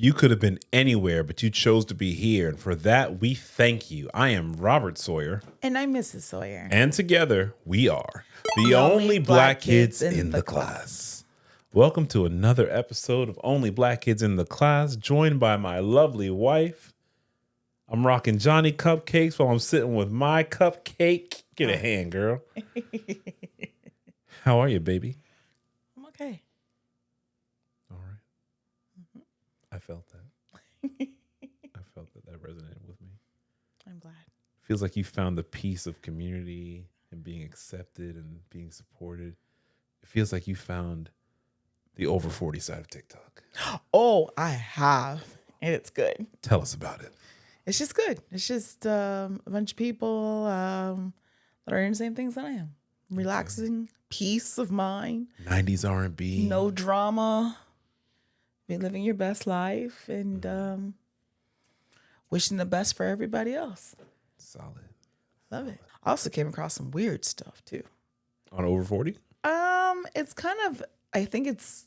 You could have been anywhere, but you chose to be here. And for that, we thank you. I am Robert Sawyer. And I'm Mrs. Sawyer. And together, we are the only black kids in the class. Welcome to another episode of Only Black Kids in the Class, joined by my lovely wife. I'm rocking Johnny cupcakes while I'm sitting with my cupcake. Get a hand, girl. How are you, baby? I'm okay. All right. I felt that. I felt that resonated with me. I'm glad. Feels like you found the peace of community and being accepted and being supported. It feels like you found the over 40 side of TikTok. Oh, I have. And it's good. Tell us about it. It's just good. It's just a bunch of people that are in the same things that I am. Relaxing, peace of mind. 90s R&B. No drama. Be living your best life and wishing the best for everybody else. Solid. Love it. I also came across some weird stuff too. On over 40? It's kind of, I think it's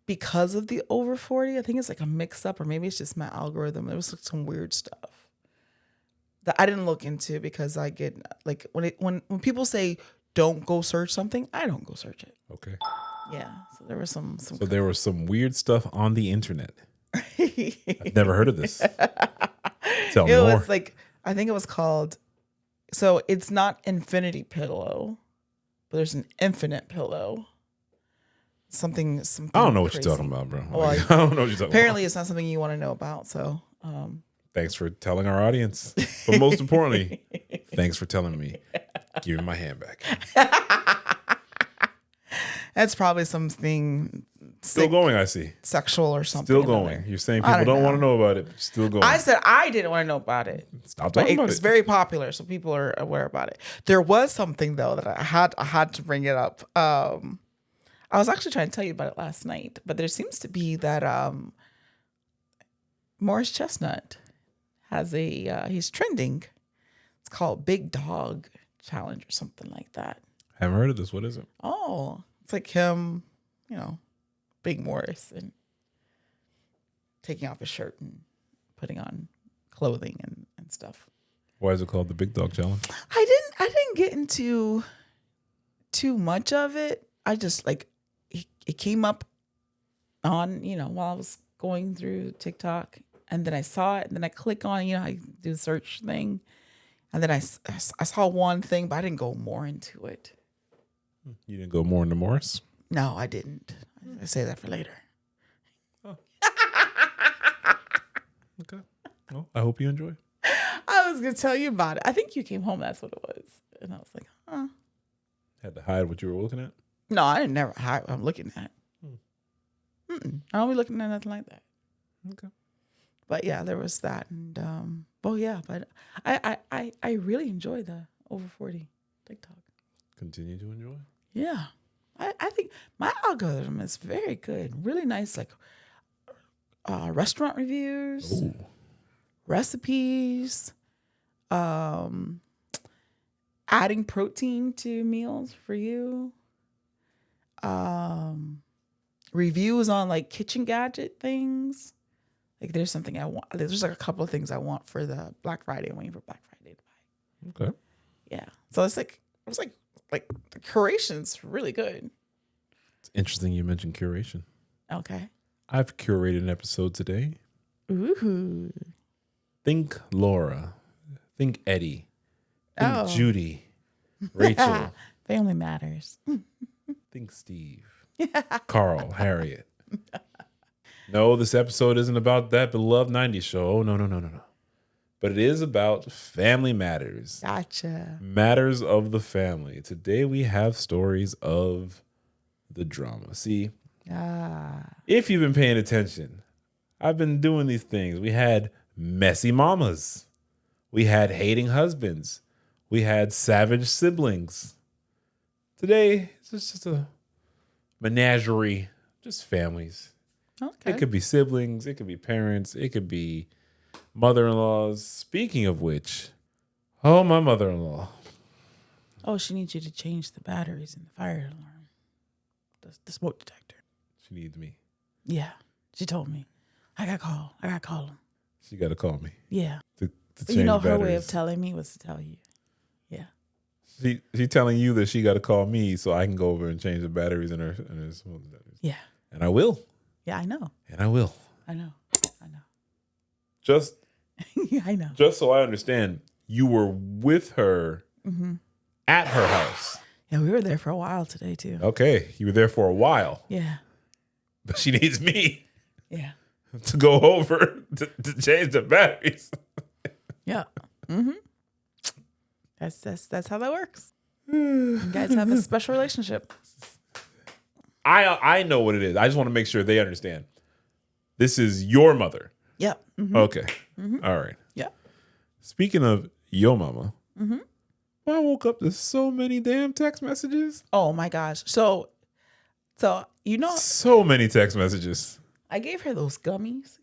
because of the over 40. I think it's like a mix up, or maybe it's just my algorithm. There was like some weird stuff that I didn't look into because I get like when people say don't go search something, I don't go search it. Okay. Yeah. So there was some So there was some weird stuff on the internet. I've never heard of this. Tell me more. It was like, I think it was called, so it's not infinity pillow, but there's an infinite pillow. Something I don't know what crazy. you're talking about, bro. Well, I don't know what you're talking apparently about. it's not something you want to know about. So, Thanks for telling our audience. But most importantly, thanks for telling me. Give me my hand back. that's probably something Still going, I see. sexual or something. Still going. You're saying people don't want to know about it, but still going. I said I didn't want to know about it. Stop But talking about it's it. very popular, so people are aware about it. There was something though that I had to bring it up. I was actually trying to tell you about it last night, but there seems to be that Morris Chestnut has he's trending. It's called Big Dog Challenge or something like that. Haven't heard of this. What is it? Oh, it's like him, Big Morris, and taking off his shirt and putting on clothing and stuff. Why is it called the Big Dog Challenge? I didn't get into too much of it. I just it came up on, while I was going through TikTok, and then I saw it, and then I click on, I do the search thing, and then I saw one thing, but I didn't go more into it. You didn't go more into Morris? No, I didn't. I say that for later. Oh. Okay. Well, I hope you enjoy. I was going to tell you about it. I think you came home. That's what it was. And I was like, huh. Had to hide what you were looking at? No, I didn't never hide what I'm looking at. I don't be looking at nothing like that. Okay. But yeah, there was that. And, but I really enjoy the over 40 TikTok. Continue to enjoy. Yeah. I think my algorithm is very good. Really nice, like restaurant reviews, Ooh. recipes, adding protein to meals for you, reviews on like kitchen gadget things. Like there's something I want. There's like a couple of things I want for the Black Friday. I'm waiting for Black Friday to buy. Okay. Yeah. So it's like the curation's really good. It's interesting you mentioned curation. Okay. I've curated an episode today. Ooh. Think Laura. Think Eddie. Think Oh. Judy. Rachel. Family matters. Think Steve. Carl. Harriet. No, this episode isn't about that beloved 90s show. Oh, no. But it is about family matters. Gotcha. Matters of the family. Today we have stories of the drama. See, if you've been paying attention, I've been doing these things. We had messy mamas. We had hating husbands. We had savage siblings. Today, it's just a menagerie, just families. Okay. It could be siblings. It could be parents. It could be mother-in-laws. Speaking of which, my mother-in-law. Oh, she needs you to change the batteries in the fire alarm. The smoke detector. She needs me. Yeah, she told me. I got to call him. She got to call me. Yeah. To But change her batteries. way of telling me was to tell you. Yeah. She telling you that she got to call me so I can go over and change the batteries in her. Yeah. And I will. Yeah, I know. And I will. I know. Just Yeah, I know. Just so I understand, you were with her at her house. Yeah, we were there for a while today too. Okay, you were there for a while. Yeah. But she needs me Yeah. to go over to change the batteries. Yeah. Mm-hmm. That's how that works. You guys have a special relationship. I know what it is. I just want to make sure they understand. This is your mother. Yep. Mm-hmm. Okay. All right. Yeah. Speaking of your mama, I woke up to so many damn text messages. Oh my gosh. So So many text messages. I gave her those gummies.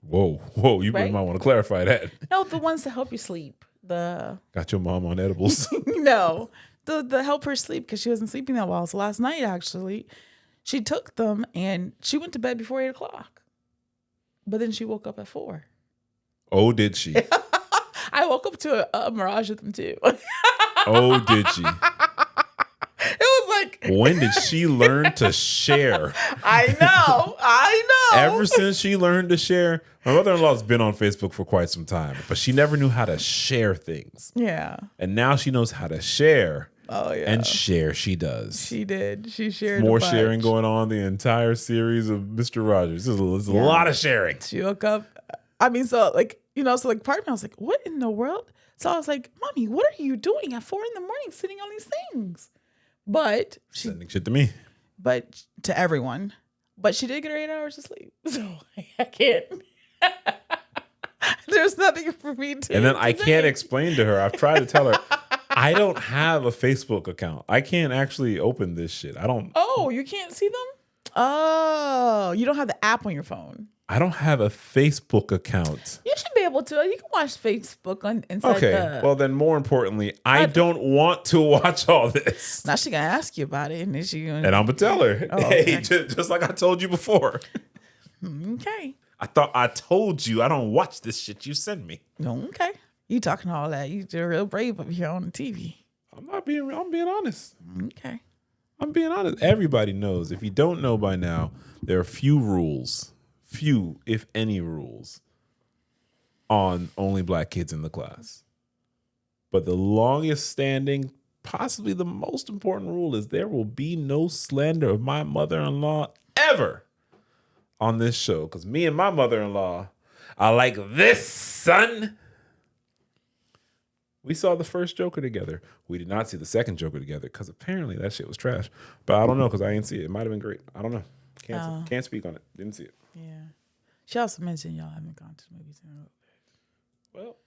Whoa. You Right? might want to clarify that. No, the ones that help you sleep. Got your mom on edibles. No, the help her sleep because she wasn't sleeping that well. So last night, actually, she took them and she went to bed before 8:00. But then she woke up at 4. Oh, did she? I woke up to a mirage with them too. Oh, did she? It was like, When did she learn to share? I know. Ever since she learned to share, my mother-in-law's been on Facebook for quite some time, but she never knew how to share things. Yeah. And now she knows how to share. Oh yeah. And share she does. She did. She shared More a bunch. sharing going on the entire series of Mr. Rogers. There's a lot of sharing. She woke up. I mean, so part of me, I was like, what in the world? So I was like, Mommy, what are you doing at 4 a.m. sitting on these things? But Sending shit to me. But to everyone. But she did get her 8 hours of sleep. So I can't. There's nothing for me to. And then I can't explain to her. I've tried to tell her, I don't have a Facebook account. I can't actually open this shit. I don't. Oh, you can't see them? Oh, you don't have the app on your phone. I don't have a Facebook account. You should be able to. You can watch Facebook inside Okay. Well, then more importantly, I don't want to watch all this. Now she's going to ask you about it. And then And I'm going to tell her. Oh, hey, okay. just like I told you before. Okay. I thought I told you I don't watch this shit you send me. Okay. You talking all that. You're real brave up here on the TV. I'm being honest. Okay. I'm being honest. Everybody knows. If you don't know by now, there are few, if any, rules on only black kids in the class. But the longest standing, possibly the most important rule is there will be no slander of my mother-in-law ever on this show. Because me and my mother-in-law are like this, son. We saw the first Joker together. We did not see the second Joker together because apparently that shit was trash. But I don't know because I didn't see it. It might have been great. I don't know. Can't speak on it. Didn't see it. Yeah. She also mentioned y'all haven't gone to the movies in a little bit. Well,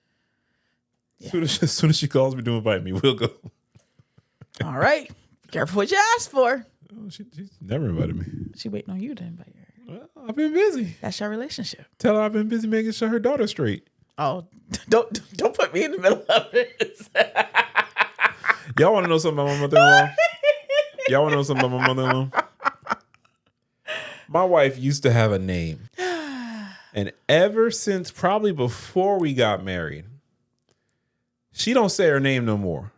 Yeah. as soon as she calls me to invite me, we'll go. All right. Careful what you ask for. Oh, she's never invited me. She waiting on you to invite her. Well, I've been busy. That's your relationship. Tell her I've been busy making sure her daughter's straight. Oh, don't put me in the middle of it. Y'all want to know something about my mother-in-law? Y'all want to know something about my mother-in-law? My wife used to have a name. And ever since probably before we got married, she don't say her name no more.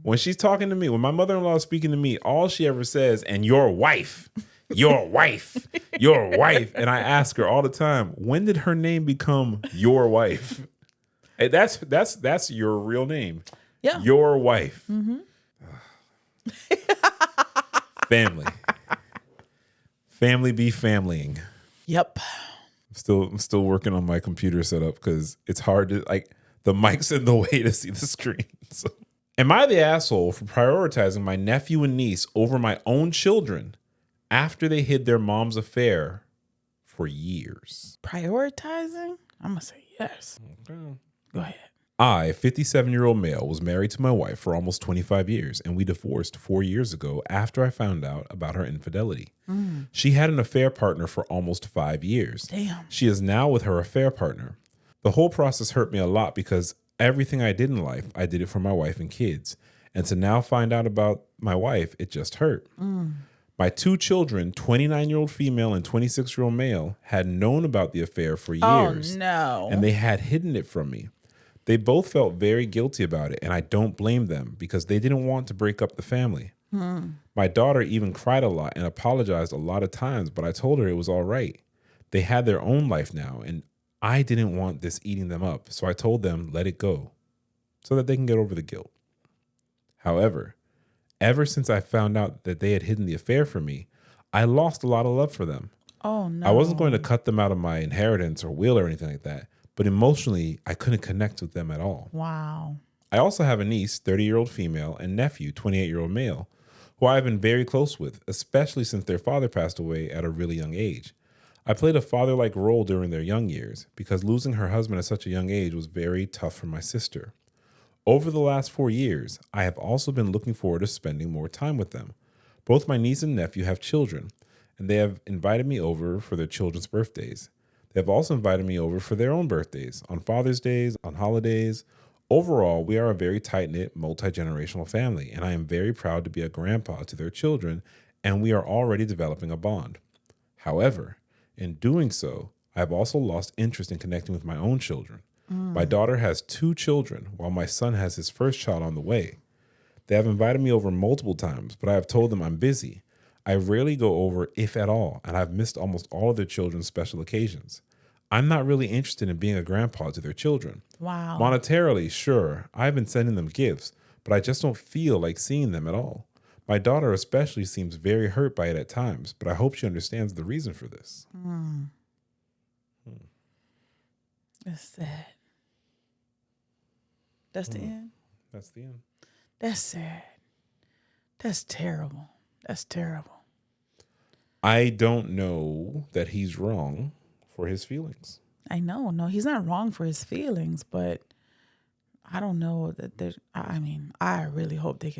When she's talking to me, when my mother-in-law is speaking to me, all she ever says, and your wife, your wife, your wife. And I ask her all the time, when did her name become your wife? Hey, that's your real name. Yeah. Your wife. Family. Family be familying. Yep. I'm still working on my computer setup because it's hard to, like, the mic's in the way to see the screen. So, am I the asshole for prioritizing my nephew and niece over my own children after they hid their mom's affair for years? Prioritizing? I'm going to say yes. Okay. Go ahead. I, a 57-year-old male, was married to my wife for almost 25 years, and we divorced 4 years ago after I found out about her infidelity. She had an affair partner for almost 5 years. Damn. She is now with her affair partner. The whole process hurt me a lot because everything I did in life, I did it for my wife and kids. And to now find out about my wife, it just hurt. My two children, 29-year-old female and 26-year-old male, had known about the affair for years. Oh, no. And they had hidden it from me. They both felt very guilty about it, and I don't blame them because they didn't want to break up the family. My daughter even cried a lot and apologized a lot of times, but I told her it was all right. They had their own life now, and I didn't want this eating them up, so I told them let it go so that they can get over the guilt. However, ever since I found out that they had hidden the affair from me, I lost a lot of love for them. Oh, no. I wasn't going to cut them out of my inheritance or will or anything like that, but emotionally, I couldn't connect with them at all. Wow. I also have a niece, 30-year-old female, and nephew, 28-year-old male, who I've been very close with, especially since their father passed away at a really young age. I played a father-like role during their young years because losing her husband at such a young age was very tough for my sister. Over the last 4 years, I have also been looking forward to spending more time with them. Both my niece and nephew have children, and they have invited me over for their children's birthdays. They have also invited me over for their own birthdays, on Father's Days, on holidays. Overall, we are a very tight-knit, multi-generational family, and I am very proud to be a grandpa to their children, and we are already developing a bond. However, in doing so, I have also lost interest in connecting with my own children. My daughter has 2 children, while my son has his first child on the way. They have invited me over multiple times, but I have told them I'm busy. I rarely go over, if at all, and I've missed almost all of their children's special occasions. I'm not really interested in being a grandpa to their children. Wow. Monetarily, sure, I've been sending them gifts, but I just don't feel like seeing them at all. My daughter especially seems very hurt by it at times, but I hope she understands the reason for this. That's sad. That's the end? That's the end. That's sad. That's terrible. That's terrible. I don't know that he's wrong for his feelings. I know. No, he's not wrong for his feelings, but I don't know that there's, I mean, I really hope they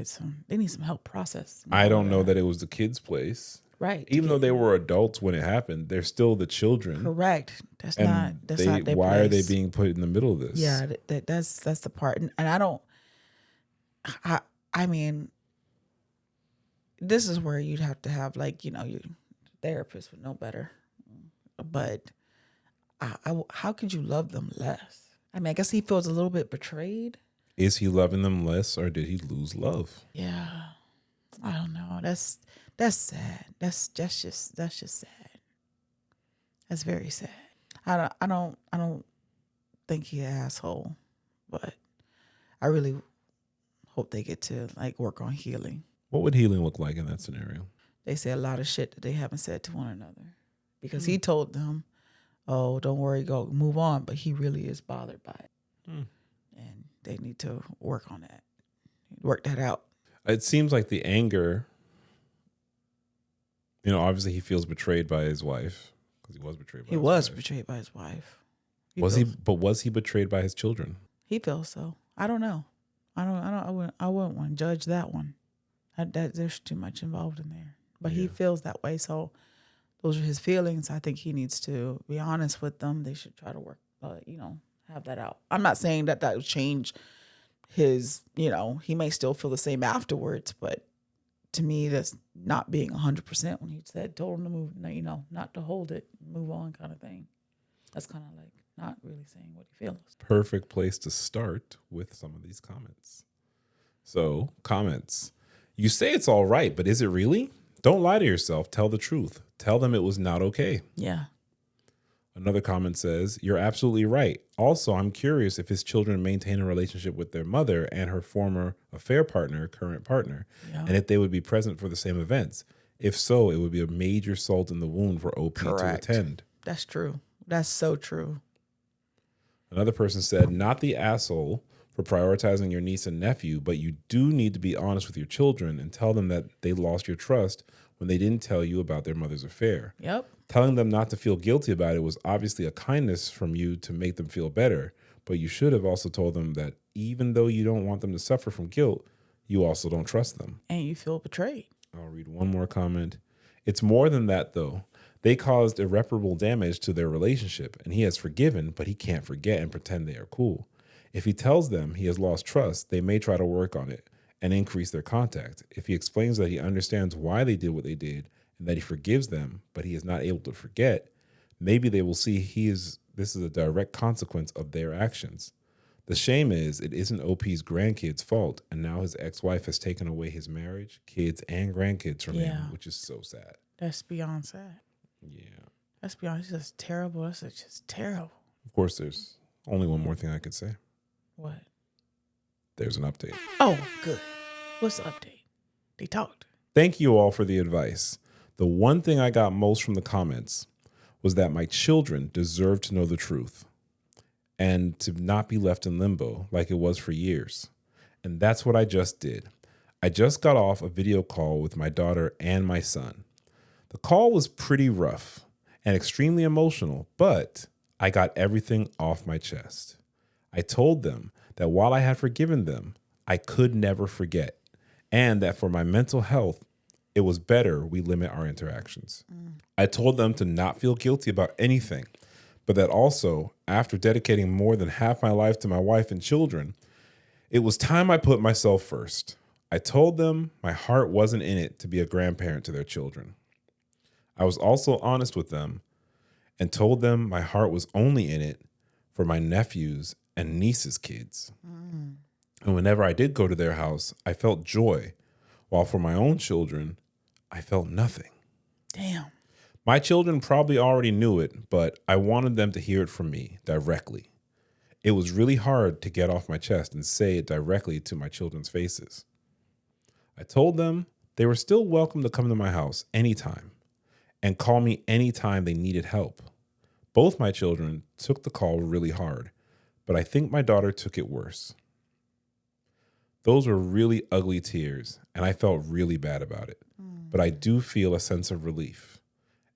need some help process. I don't know that it was the kid's place. Right. Even though they were adults when it happened, they're still the children. Correct. That's And not their why place. are they being put in the middle of this? Yeah, that's the part. And I don't, I mean, this is where you'd have to have like, your therapist would know better. But how could you love them less? I mean, I guess he feels a little bit betrayed. Is he loving them less or did he lose love? Yeah. I don't know. That's sad. That's just sad. That's very sad. I don't think he's an asshole, but I really hope they get to like work on healing. What would healing look like in that scenario? They say a lot of shit that they haven't said to one another because he told them, "Oh, don't worry, go move on," but he really is bothered by it, and they need to work on that, work that out. It seems like the anger, obviously he feels betrayed by his wife because he was betrayed by his wife. Betrayed by his wife. Was he betrayed by his children? He feels so. I don't know. I wouldn't want to judge that one. There's too much involved in there. But he feels that way. So those are his feelings. I think he needs to be honest with them. They should try to work, have that out. I'm not saying that would change his, he may still feel the same afterwards, but to me, that's not being 100% when he told him to move, not to hold it, move on kind of thing. That's kind of like not really saying what he feels. Perfect place to start with some of these comments. So, comments. You say it's all right, but is it really? Don't lie to yourself. Tell the truth. Tell them it was not okay. Yeah. Another comment says, you're absolutely right. Also, I'm curious if his children maintain a relationship with their mother and her former affair partner, current partner, and if they would be present for the same events. If so, it would be a major salt in the wound for OP to attend. That's true. That's so true. Another person said, not the asshole for prioritizing your niece and nephew, but you do need to be honest with your children and tell them that they lost your trust when they didn't tell you about their mother's affair. Yep. Telling them not to feel guilty about it was obviously a kindness from you to make them feel better, but you should have also told them that even though you don't want them to suffer from guilt, you also don't trust them. And you feel betrayed. I'll read one more comment. It's more than that, though. They caused irreparable damage to their relationship, and he has forgiven, but he can't forget and pretend they are cool. If he tells them he has lost trust, they may try to work on it, and increase their contact. If he explains that he understands why they did what they did and that he forgives them, but he is not able to forget, maybe they will see this is a direct consequence of their actions. The shame is it isn't OP's grandkids' fault, and now his ex-wife has taken away his marriage, kids, and grandkids from him, which is so sad. That's beyond sad. Yeah. That's beyond, it's just terrible. That's just terrible. Of course, there's only one more thing I could say. What? There's an update. Oh, good. What's the update? They talked. Thank you all for the advice. The one thing I got most from the comments was that my children deserve to know the truth and to not be left in limbo like it was for years. And that's what I just did. I just got off a video call with my daughter and my son. The call was pretty rough and extremely emotional, but I got everything off my chest. I told them that while I had forgiven them, I could never forget, and that for my mental health, it was better we limit our interactions. I told them to not feel guilty about anything, but that also, after dedicating more than half my life to my wife and children, it was time I put myself first. I told them my heart wasn't in it to be a grandparent to their children. I was also honest with them and told them my heart was only in it for my nephews and nieces' kids. And whenever I did go to their house, I felt joy, while for my own children, I felt nothing. Damn. My children probably already knew it, but I wanted them to hear it from me directly. It was really hard to get off my chest and say it directly to my children's faces. I told them they were still welcome to come to my house anytime and call me anytime they needed help. Both my children took the call really hard, but I think my daughter took it worse. Those were really ugly tears, and I felt really bad about it. But I do feel a sense of relief.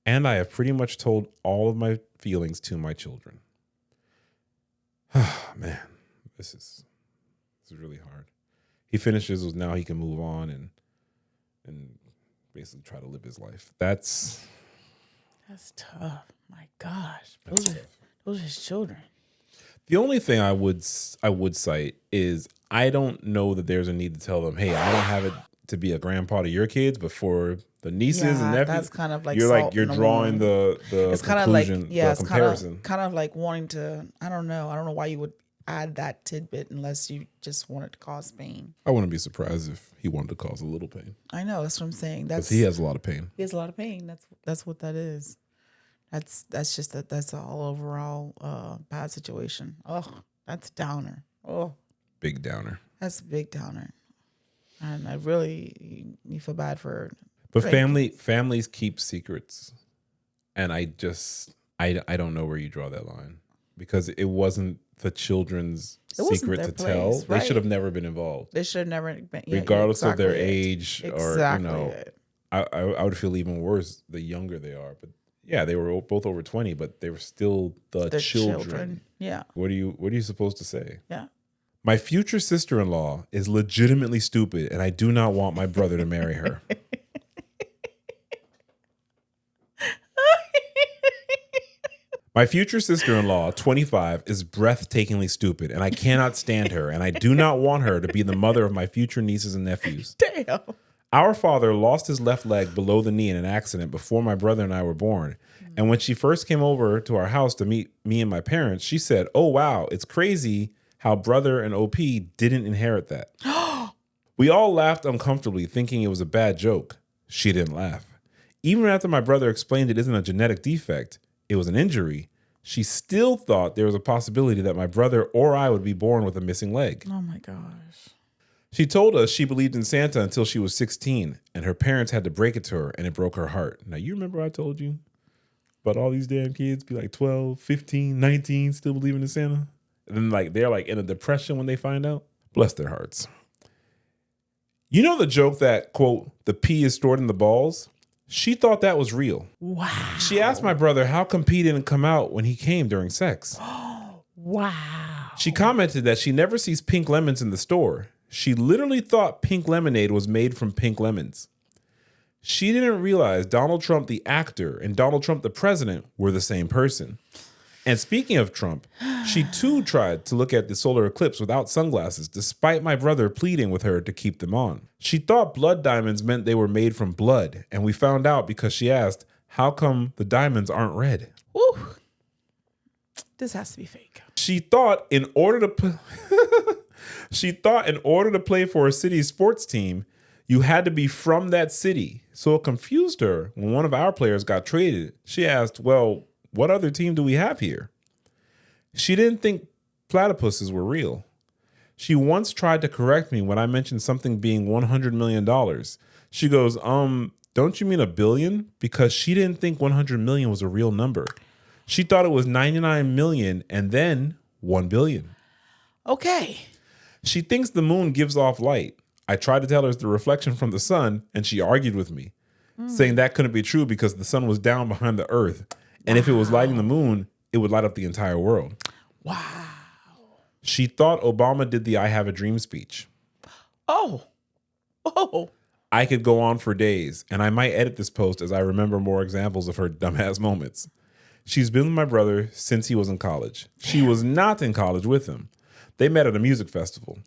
And I have pretty much told all of my feelings to my children. Man, this is really hard. He finishes with now he can move on and basically try to live his life. That's tough. My gosh. Those are his children. The only thing I would cite is I don't know that there's a need to tell them, hey, I don't have it to be a grandpa to your kids, but for the nieces and nephews, that's kind of like you're drawing the it's kind of like the comparison. Kind of like wanting to. I don't know why you would add that tidbit unless you just wanted to cause pain. I wouldn't be surprised if he wanted to cause a little pain. I know, that's what I'm saying. Because he has a lot of pain. He has a lot of pain. That's what that is. That's just that's an all overall bad situation. Oh, that's a downer. Oh, big downer. That's a big downer. And I really, you feel bad for. But families keep secrets, and I don't know where you draw that line, because it wasn't the children's secret to tell. Right. They should have never been involved. They should have never been, regardless of their age, exactly. Or I would feel even worse the younger they are. But yeah, they were both over 20, but they were still the children. Yeah. What are you supposed to say? Yeah. My future sister-in-law is legitimately stupid, and I do not want my brother to marry her. My future sister-in-law, 25, is breathtakingly stupid, and I cannot stand her, and I do not want her to be the mother of my future nieces and nephews. Damn. Our father lost his left leg below the knee in an accident before my brother and I were born. And when she first came over to our house to meet me and my parents, she said, "Oh, wow, it's crazy how brother and OP didn't inherit that." We all laughed uncomfortably, thinking it was a bad joke. She didn't laugh. Even after my brother explained it isn't a genetic defect, it was an injury, she still thought there was a possibility that my brother or I would be born with a missing leg. Oh my gosh. She told us she believed in Santa until she was 16, and her parents had to break it to her, and it broke her heart. Now, you remember I told you about all these damn kids be like 12, 15, 19, still believing in Santa? And then they're in a depression when they find out? Bless their hearts. You know the joke that, quote, the pee is stored in the balls? She thought that was real. Wow. She asked my brother how come pee didn't come out when he came during sex. Wow. She commented that she never sees pink lemons in the store. She literally thought pink lemonade was made from pink lemons. She didn't realize Donald Trump, the actor, and Donald Trump, the president, were the same person. And speaking of Trump, she too tried to look at the solar eclipse without sunglasses, despite my brother pleading with her to keep them on. She thought blood diamonds meant they were made from blood, and we found out because she asked, how come the diamonds aren't red? Woo. This has to be fake. She thought in order to play for a city sports team, you had to be from that city. So it confused her when one of our players got traded. She asked, well, what other team do we have here? She didn't think platypuses were real. She once tried to correct me when I mentioned something being $100 million. She goes, don't you mean $1 billion? Because she didn't think 100 million was a real number. She thought it was 99 million and then 1 billion. Okay. She thinks the moon gives off light. I tried to tell her it's the reflection from the sun, and she argued with me, saying that couldn't be true because the sun was down behind the earth. And if it was lighting the moon, it would light up the entire world. Wow. She thought Obama did the I Have a Dream speech. Oh. I could go on for days, and I might edit this post as I remember more examples of her dumbass moments. She's been with my brother since he was in college. She was not in college with him. They met at a music festival.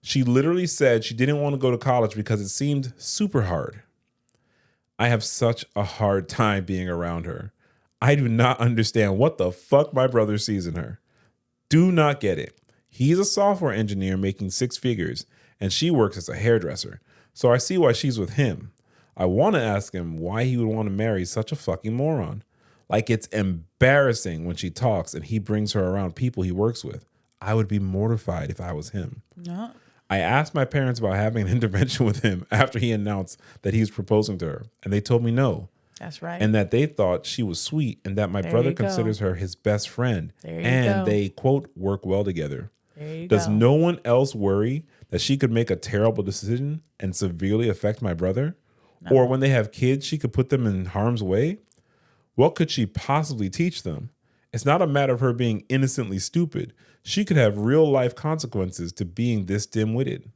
She literally said she didn't want to go to college because it seemed super hard. I have such a hard time being around her. I do not understand what the fuck my brother sees in her. Do not get it. He's a software engineer making 6 figures, and she works as a hairdresser. So I see why she's with him. I want to ask him why he would want to marry such a fucking moron. Like, it's embarrassing when she talks and he brings her around people he works with. I would be mortified if I was him. No. I asked my parents about having an intervention with him after he announced that he was proposing to her, and they told me no. That's right. And that they thought she was sweet and that my brother considers her his best friend. And they, quote, work well together. Does no one else worry that she could make a terrible decision and severely affect my brother? No. Or when they have kids, she could put them in harm's way? What could she possibly teach them? It's not a matter of her being innocently stupid. She could have real life consequences to being this dim-witted.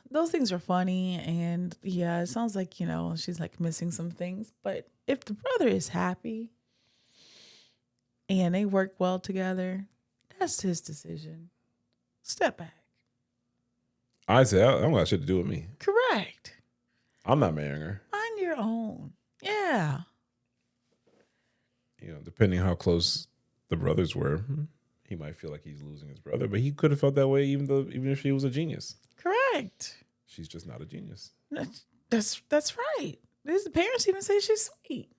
Those things are funny. And yeah, it sounds like, she's like missing some things. But if the brother is happy and they work well together, that's his decision. Step back. I say, I don't got shit to do with me. Correct. I'm not marrying her. On your own. Yeah. Depending how close the brothers were, he might feel like he's losing his brother, but he could have felt that way even if she was a genius. Correct. She's just not a genius. That's right. The parents even say she's sweet.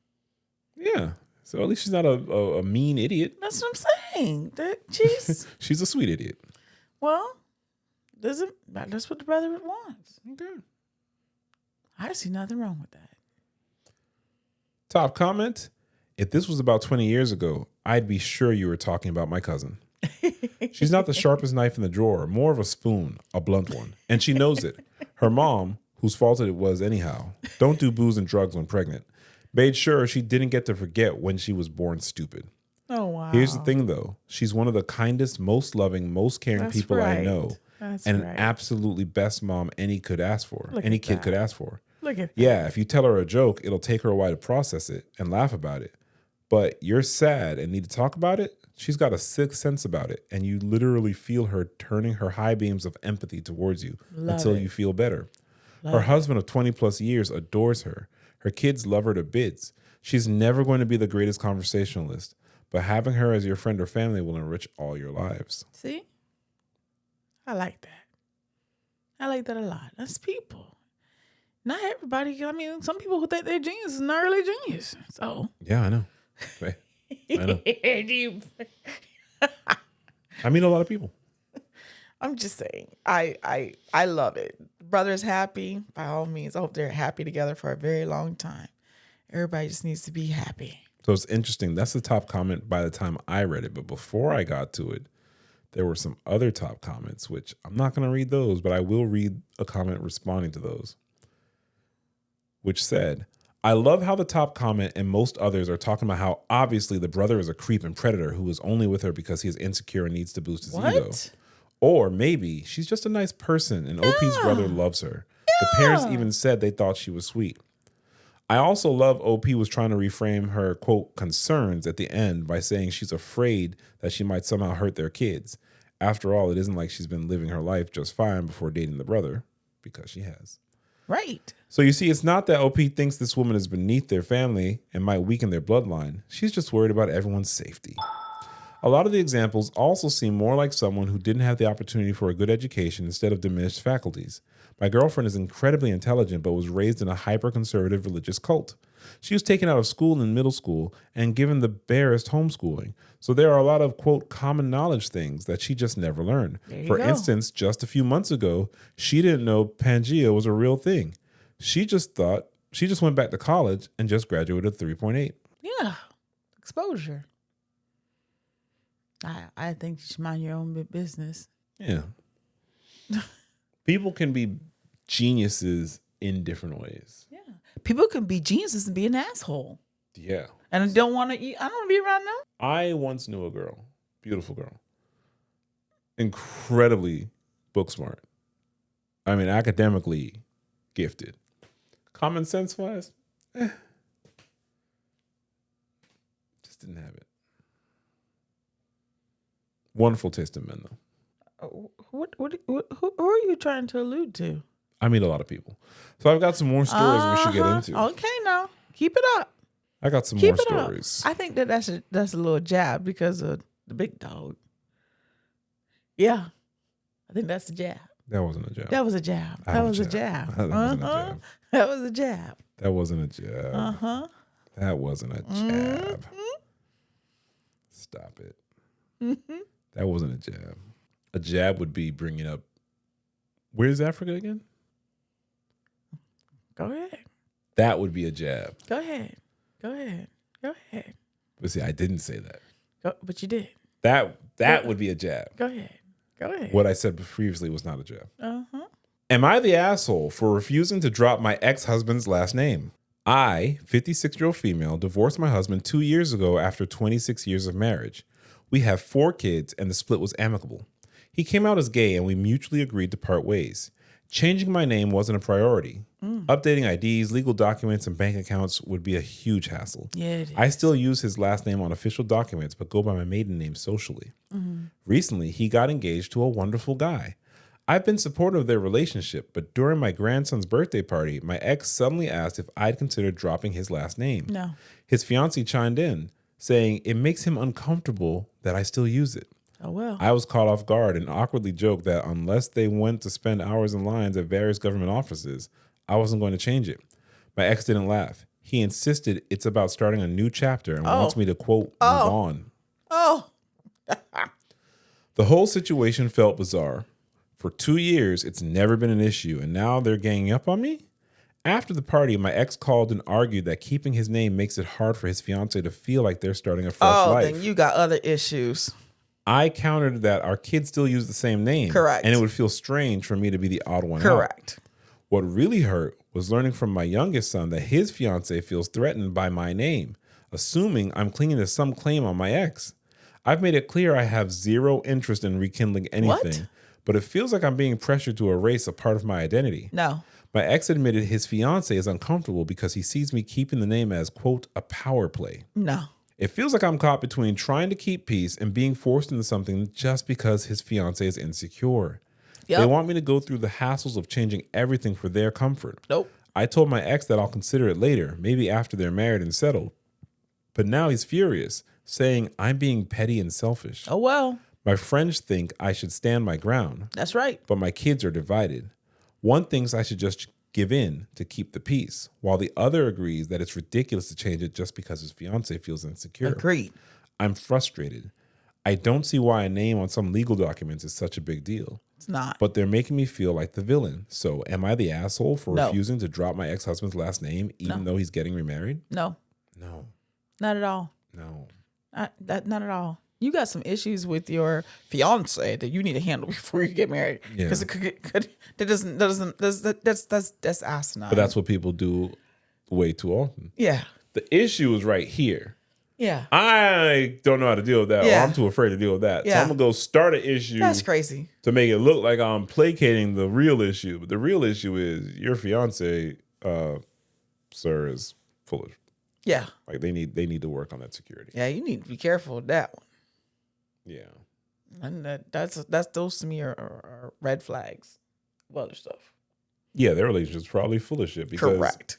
Yeah. So at least she's not a mean idiot. That's what I'm saying. She's a sweet idiot. Well, that's what the brother wants. Okay. I see nothing wrong with that. Top comment. If this was about 20 years ago, I'd be sure you were talking about my cousin. She's not the sharpest knife in the drawer, more of a spoon, a blunt one. And she knows it. Her mom, whose fault it was anyhow, don't do booze and drugs when pregnant, made sure she didn't get to forget when she was born stupid. Oh, wow. Here's the thing, though. She's one of the kindest, most loving, most caring people I know. And an absolutely best mom any kid could ask for. Look at that. Yeah, if you tell her a joke, it'll take her a while to process it and laugh about it. But you're sad and need to talk about it, she's got a sixth sense about it. And you literally feel her turning her high beams of empathy towards you until you feel better. Her husband of 20 plus years adores her. Her kids love her to bits. She's never going to be the greatest conversationalist, but having her as your friend or family will enrich all your lives. See? I like that. I like that a lot. That's people. Not everybody. I mean, some people who think they're geniuses are not really genius. So. Yeah, I know. I know. I mean, a lot of people. I'm just saying, I love it. Brother's happy. By all means, I hope they're happy together for a very long time. Everybody just needs to be happy. So it's interesting. That's the top comment by the time I read it. But before I got to it, there were some other top comments, which I'm not going to read those, but I will read a comment responding to those, which said, I love how the top comment and most others are talking about how obviously the brother is a creep and predator who is only with her because he is insecure and needs to boost his ego. Or maybe she's just a nice person and OP's brother loves her. The parents even said they thought she was sweet. I also love OP was trying to reframe her, quote, concerns at the end by saying she's afraid that she might somehow hurt their kids. After all, it isn't like she's been living her life just fine before dating the brother, because she has. Right. So you see, it's not that OP thinks this woman is beneath their family and might weaken their bloodline. She's just worried about everyone's safety. A lot of the examples also seem more like someone who didn't have the opportunity for a good education instead of diminished faculties. My girlfriend is incredibly intelligent but was raised in a hyper-conservative religious cult. She was taken out of school in middle school and given the barest homeschooling. So there are a lot of, quote, common knowledge things that she just never learned. For instance, just a few months ago, she didn't know Pangea was a real thing. She just went back to college and just graduated with 3.8. Yeah. Exposure. I think you should mind your own business. Yeah. People can be geniuses in different ways. Yeah. People can be geniuses and be an asshole. Yeah. And I don't want to be around them. I once knew a girl, beautiful girl, incredibly book smart. I mean, academically gifted. Common sense wise, just didn't have it. Wonderful taste in men, though. Who are you trying to allude to? I meet a lot of people. So I've got some more stories we should get into. Okay, now. Keep it up. I got some more stories. Up. I think that's a little jab because of the big dog. Yeah. I think that's a jab. That wasn't a jab. That was a jab. That was a jab. That wasn't a jab. That was a jab. That wasn't a jab. Uh-huh. That wasn't a jab. Stop it. That wasn't a jab. A jab would be bringing up, where's Africa again? Go ahead. That would be a jab. Go ahead. But see, I didn't say that. But you did. That would be a jab. Go ahead. What I said previously was not a jab. Uh-huh. Am I the asshole for refusing to drop my ex-husband's last name? I, 56-year-old female, divorced my husband 2 years ago after 26 years of marriage. We have 4 kids and the split was amicable. He came out as gay and we mutually agreed to part ways. Changing my name wasn't a priority. Updating IDs, legal documents, and bank accounts would be a huge hassle. Yeah, it is. I still use his last name on official documents, but go by my maiden name socially. Recently, he got engaged to a wonderful guy. I've been supportive of their relationship, but during my grandson's birthday party, my ex suddenly asked if I'd consider dropping his last name. No. His fiancée chimed in, saying it makes him uncomfortable that I still use it. Oh, well. I was caught off guard and awkwardly joked that unless they went to spend hours in lines at various government offices, I wasn't going to change it. My ex didn't laugh. He insisted it's about starting a new chapter and wants me to, quote, move on. Oh. The whole situation felt bizarre. For 2 years, it's never been an issue, and now they're ganging up on me? After the party, my ex called and argued that keeping his name makes it hard for his fiancée to feel like they're starting a fresh life. Oh, then you got other issues. I countered that our kids still use the same name. Correct. And it would feel strange for me to be the odd one out. Correct. What really hurt was learning from my youngest son that his fiancée feels threatened by my name, assuming I'm clinging to some claim on my ex. I've made it clear I have zero interest in rekindling anything, but it feels like I'm being pressured to erase a part of my identity. No. My ex admitted his fiancée is uncomfortable because he sees me keeping the name as, quote, a power play. No. It feels like I'm caught between trying to keep peace and being forced into something just because his fiancée is insecure. Yep. They want me to go through the hassles of changing everything for their comfort. Nope. I told my ex that I'll consider it later, maybe after they're married and settled. But now he's furious, saying I'm being petty and selfish. Oh, well. My friends think I should stand my ground. That's right. But my kids are divided. One thinks I should just give in to keep the peace, while the other agrees that it's ridiculous to change it just because his fiancée feels insecure. Agreed. I'm frustrated. I don't see why a name on some legal documents is such a big deal. It's not. But they're making me feel like the villain. So am I the asshole for refusing to drop my ex-husband's last name even though he's getting remarried? No. No. Not at all. No. Not at all. You got some issues with your fiance that you need to handle before you get married. Because that's asinine. But that's what people do way too often. Yeah. The issue is right here. Yeah. I don't know how to deal with that. Yeah. Or I'm too afraid to deal with that. Yeah. So I'm going to go start an issue. That's crazy. To make it look like I'm placating the real issue. But the real issue is your fiance, sir, is full of. Yeah. Like they need to work on that security. Yeah, you need to be careful with that one. Yeah. And that's those to me are red flags of other stuff. Yeah, their relationship's probably full of shit. Because, correct.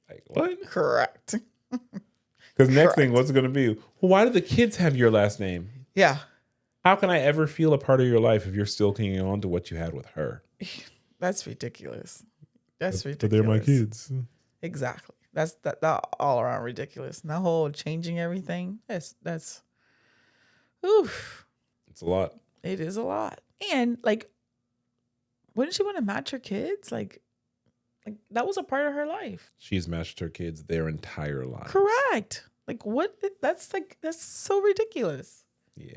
Like, what? Correct. Because next thing, what's it going to be? Well, why do the kids have your last name? Yeah. How can I ever feel a part of your life if you're still clinging on to what you had with her? That's ridiculous. That's ridiculous. But they're my kids. Exactly. That's all around ridiculous. And that whole changing everything. That's oof. It's a lot. It is a lot. And like, wouldn't she want to match her kids? Like that was a part of her life. She's matched her kids their entire lives. Correct. Like what? That's so ridiculous. Yeah.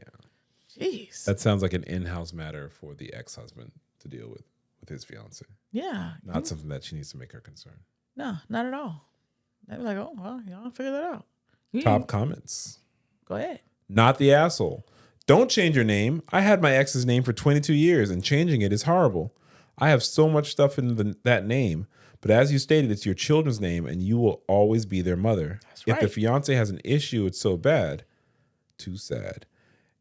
Jeez. That sounds like an in-house matter for the ex-husband to deal with his fiance. Yeah. Not something that she needs to make her concern. No, not at all. They'd be like, oh, well, y'all figure that out. Top comments. Go ahead. Not the asshole. Don't change your name. I had my ex's name for 22 years and changing it is horrible. I have so much stuff in that name, but as you stated, it's your children's name and you will always be their mother. That's right. If the fiance has an issue, it's so bad. Too sad.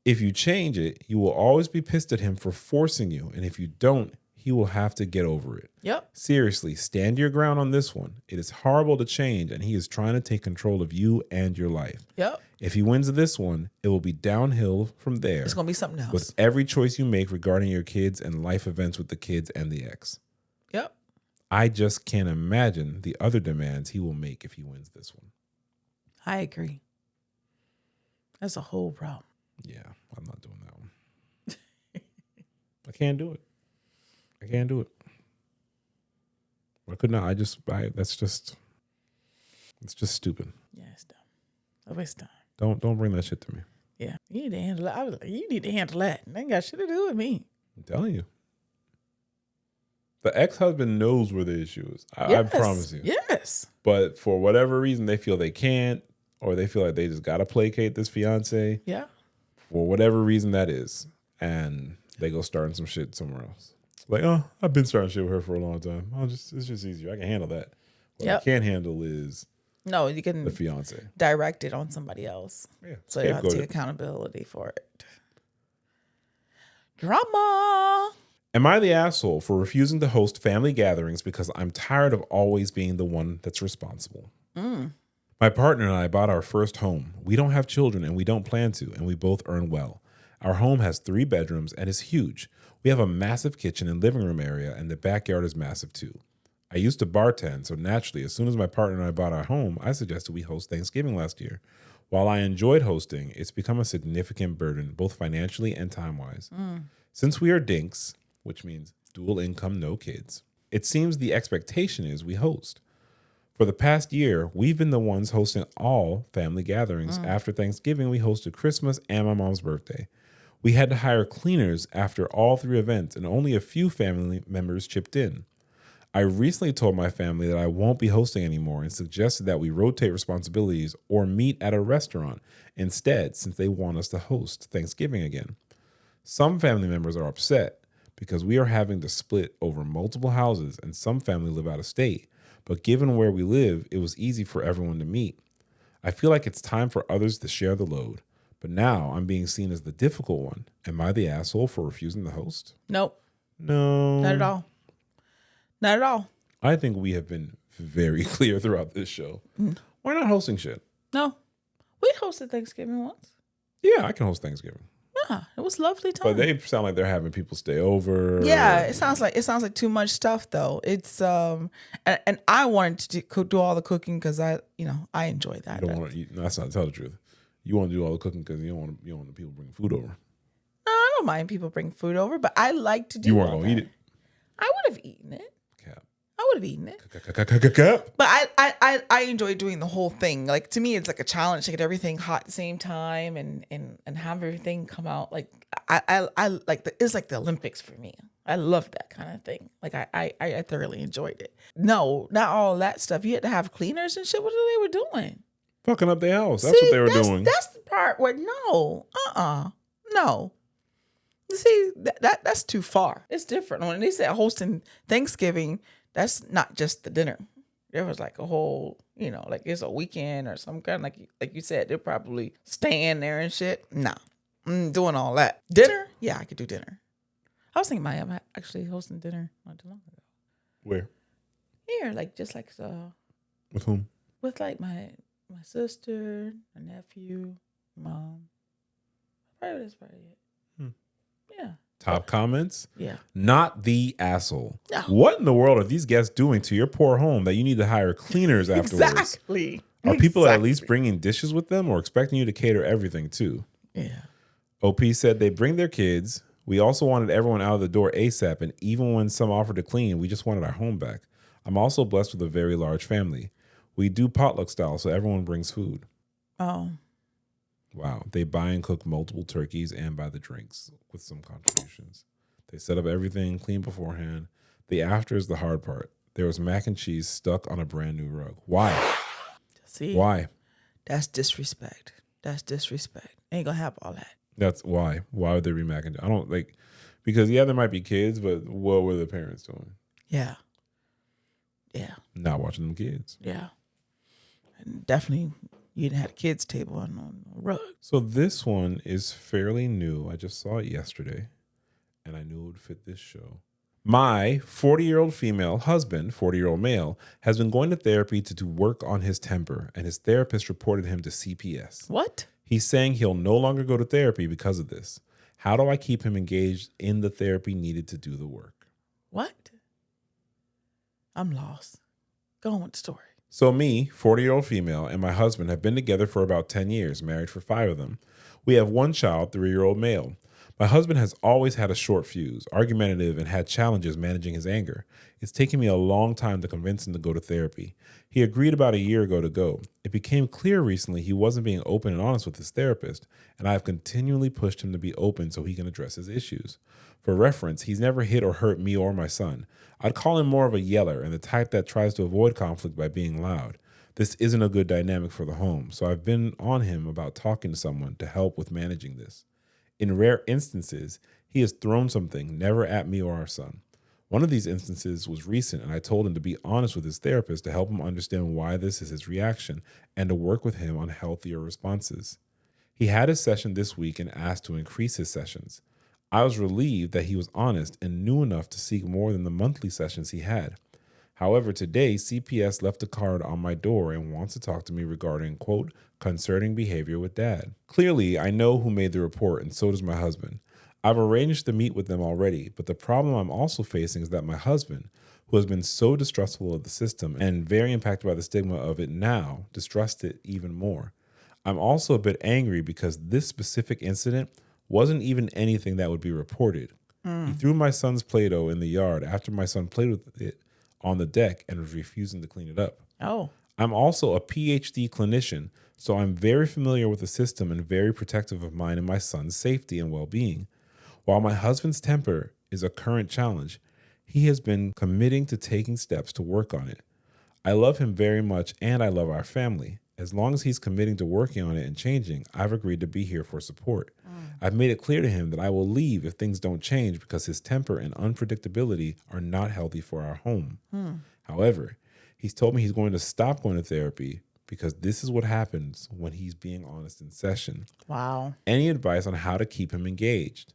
If you change it, you will always be pissed at him for forcing you. And if you don't, he will have to get over it. Yep. Seriously, stand your ground on this one. It is horrible to change, and he is trying to take control of you and your life. Yep. If he wins this one, it will be downhill from there. It's going to be something else. With every choice you make regarding your kids and life events with the kids and the ex. Yep. I just can't imagine the other demands he will make if he wins this one. I agree. That's a whole problem. Yeah, I'm not doing that one. I can't do it. I can't do it. I could not. It's just stupid. Yeah, it's dumb. A waste of Don't time. bring that shit to me. Yeah, you need to handle that. I was like, you need to handle that. It ain't got shit to do with me. I'm telling you. The ex-husband knows where the issue is. I promise you. Yes. But for whatever reason, they feel they can't, or they feel like they just got to placate this fiance. Yeah. For whatever reason that is. And they go starting some shit somewhere else. Like, oh, I've been starting shit with her for a long time. It's just easier. I can handle that. What I can't handle is you can the fiance. Direct it on somebody else. Yeah. So you have to take accountability for it. Drama. Am I the asshole for refusing to host family gatherings because I'm tired of always being the one that's responsible? My partner and I bought our first home. We don't have children and we don't plan to, and we both earn well. Our home has 3 bedrooms and is huge. We have a massive kitchen and living room area, and the backyard is massive too. I used to bartend, so naturally, as soon as my partner and I bought our home, I suggested we host Thanksgiving last year. While I enjoyed hosting, it's become a significant burden, both financially and time-wise. Since we are dinks, which means dual income, no kids, it seems the expectation is we host. For the past year, we've been the ones hosting all family gatherings. After Thanksgiving, we hosted Christmas and my mom's birthday. We had to hire cleaners after all 3 events, and only a few family members chipped in. I recently told my family that I won't be hosting anymore and suggested that we rotate responsibilities or meet at a restaurant instead, since they want us to host Thanksgiving again. Some family members are upset because we are having to split over multiple houses, and some family live out of state. But given where we live, it was easy for everyone to meet. I feel like it's time for others to share the load. But now I'm being seen as the difficult one. Am I the asshole for refusing to host? Nope. No. Not at all. Not at all. I think we have been very clear throughout this show. We're not hosting shit. No. We hosted Thanksgiving once. Yeah, I can host Thanksgiving. Yeah, it was lovely time. But they sound like they're having people stay over. Yeah, it sounds like too much stuff though. It's and I wanted to do all the cooking because I enjoy that. You don't want to eat. No, that's not tell the truth. You want to do all the cooking because you don't want the people bring food over. No, I don't mind people bring food over, but I like to do. You weren't gonna eat it. I would have eaten it. Cap. I would have eaten it. Cap. But I enjoy doing the whole thing. Like to me, it's like a challenge to get everything hot at the same time and have everything come out. Like I like it's like the Olympics for me. I love that kind of thing. Like I thoroughly enjoyed it. No, not all that stuff. You had to have cleaners and shit. What they were doing? Fucking up their house. That's what they were doing. That's the part where no. You see, that's too far. It's different. When they say hosting Thanksgiving, that's not just the dinner. there was like a whole, like it's a weekend or some kind, like you said, they're probably staying there and shit. Nah, doing all that. Dinner? Yeah, I could do dinner. I was thinking I'm actually hosting dinner not too long ago. Where? Here, just like With whom? with like my sister, my nephew, mom. Probably that's probably it. Yeah. Top comments? Yeah. Not the asshole. No. What in the world are these guests doing to your poor home that you need to hire cleaners afterwards? Exactly. Are people at least bringing dishes with them or expecting you to cater everything too? Yeah. OP said they bring their kids. We also wanted everyone out of the door ASAP, and even when some offered to clean, we just wanted our home back. I'm also blessed with a very large family. We do potluck style, so everyone brings food. Oh. Wow. They buy and cook multiple turkeys and buy the drinks with some contributions. They set up everything, clean beforehand. The after is the hard part. There was mac and cheese stuck on a brand new rug. Why? See? Why? That's disrespect. Ain't gonna have all that. That's why. Why would there be mac and cheese? I don't because there might be kids, but what were the parents doing? Yeah. Yeah. Not watching them kids. Yeah. And definitely you didn't have a kids table on a rug. So this one is fairly new. I just saw it yesterday and I knew it would fit this show. My 40-year-old female husband, 40-year-old male, has been going to therapy to do work on his temper, and his therapist reported him to CPS. What? He's saying he'll no longer go to therapy because of this. How do I keep him engaged in the therapy needed to do the work? What? I'm lost. Go on with the story. So me, 40-year-old female, and my husband have been together for about 10 years, married for 5 of them. We have one child, 3-year-old male. My husband has always had a short fuse, argumentative, and had challenges managing his anger. It's taken me a long time to convince him to go to therapy. He agreed about a year ago to go. It became clear recently he wasn't being open and honest with his therapist, and I have continually pushed him to be open so he can address his issues. For reference, he's never hit or hurt me or my son. I'd call him more of a yeller and the type that tries to avoid conflict by being loud. This isn't a good dynamic for the home, so I've been on him about talking to someone to help with managing this. In rare instances, he has thrown something, never at me or our son. One of these instances was recent, and I told him to be honest with his therapist to help him understand why this is his reaction and to work with him on healthier responses. He had his session this week and asked to increase his sessions. I was relieved that he was honest and knew enough to seek more than the monthly sessions he had. However, today, CPS left a card on my door and wants to talk to me regarding, quote, concerning behavior with dad. Clearly, I know who made the report, and so does my husband. I've arranged to meet with them already, but the problem I'm also facing is that my husband, who has been so distrustful of the system and very impacted by the stigma of it now, distrusts it even more. I'm also a bit angry because this specific incident wasn't even anything that would be reported. He threw my son's Play-Doh in the yard after my son played with it on the deck and was refusing to clean it up. Oh. I'm also a PhD clinician, so I'm very familiar with the system and very protective of mine and my son's safety and well-being. While my husband's temper is a current challenge, he has been committing to taking steps to work on it. I love him very much and I love our family. As long as he's committing to working on it and changing, I've agreed to be here for support. I've made it clear to him that I will leave if things don't change because his temper and unpredictability are not healthy for our home. However, he's told me he's going to stop going to therapy because this is what happens when he's being honest in session. Wow. Any advice on how to keep him engaged?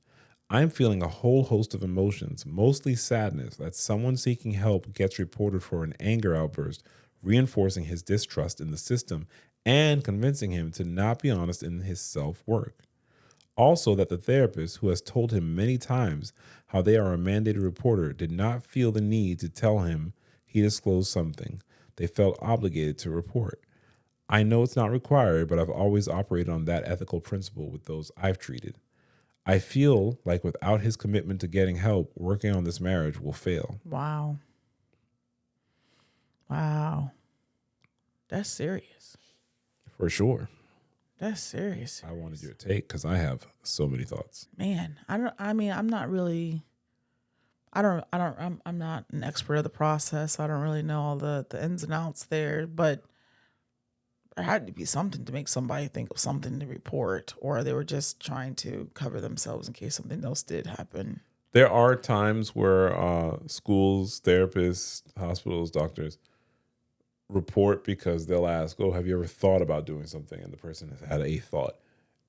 I'm feeling a whole host of emotions, mostly sadness that someone seeking help gets reported for an anger outburst, reinforcing his distrust in the system and convincing him to not be honest in his self-work. Also, that the therapist, who has told him many times how they are a mandated reporter, did not feel the need to tell him he disclosed something. They felt obligated to report. I know it's not required, but I've always operated on that ethical principle with those I've treated. I feel like without his commitment to getting help, working on this marriage will fail. Wow. Wow. That's serious. For sure. That's serious. I wanted your take because I have so many thoughts. Man, I'm not an expert of the process. I don't really know all the ins and outs there, but there had to be something to make somebody think of something to report, or they were just trying to cover themselves in case something else did happen. There are times where schools, therapists, hospitals, doctors report because they'll ask, "Oh, have you ever thought about doing something?" And the person has had a thought,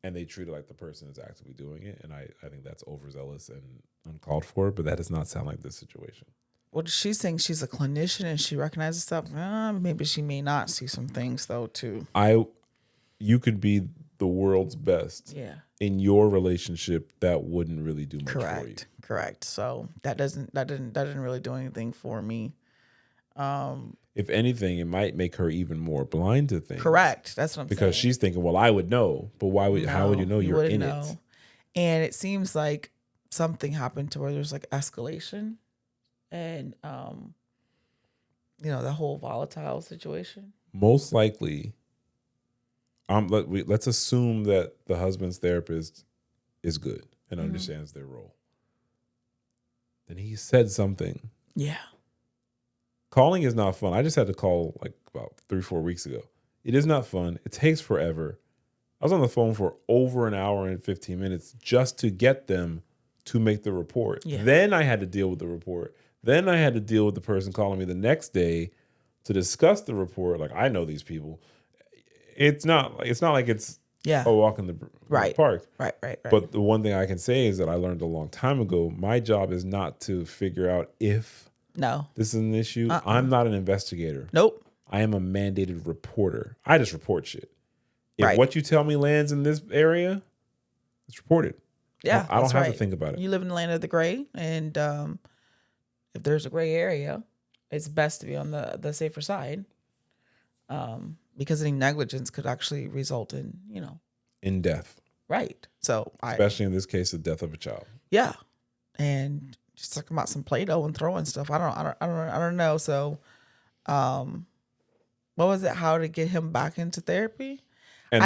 and they treat it like the person is actively doing it. And I think that's overzealous and uncalled for. But that does not sound like this situation. Well, she's saying she's a clinician and she recognizes stuff. Maybe she may not see some things though too. You could be the world's best. Yeah. In your relationship, that wouldn't really do much for you. Correct. So that didn't really do anything for me. If anything, it might make her even more blind to things. Correct. That's what I'm saying. Because she's thinking, well, I would know, but how would you know you're in it? And it seems like something happened to where there's like escalation and the whole volatile situation. Most likely, let's assume that the husband's therapist is good and understands their role. Then he said something. Yeah. Calling is not fun. I just had to call like about 3-4 weeks ago. It is not fun. It takes forever. I was on the phone for over an hour and 15 minutes just to get them to make the report. Yeah. Then I had to deal with the report. Then I had to deal with the person calling me the next day to discuss the report. Like, I know these people. It's not like it's a walk in the park. Right. But the one thing I can say is that I learned a long time ago, my job is not to figure out if this is an issue. I'm not an investigator. Nope. I am a mandated reporter. I just report shit. If what you tell me lands in this area, it's reported. Yeah, I don't have to think about it. You live in the land of the gray, and if there's a gray area, it's best to be on the safer side, because any negligence could actually result in death. Right. So especially in this case, the death of a child. Yeah, and just talking about some Play-Doh and throwing stuff. I don't know. So, what was it? How to get him back into therapy? And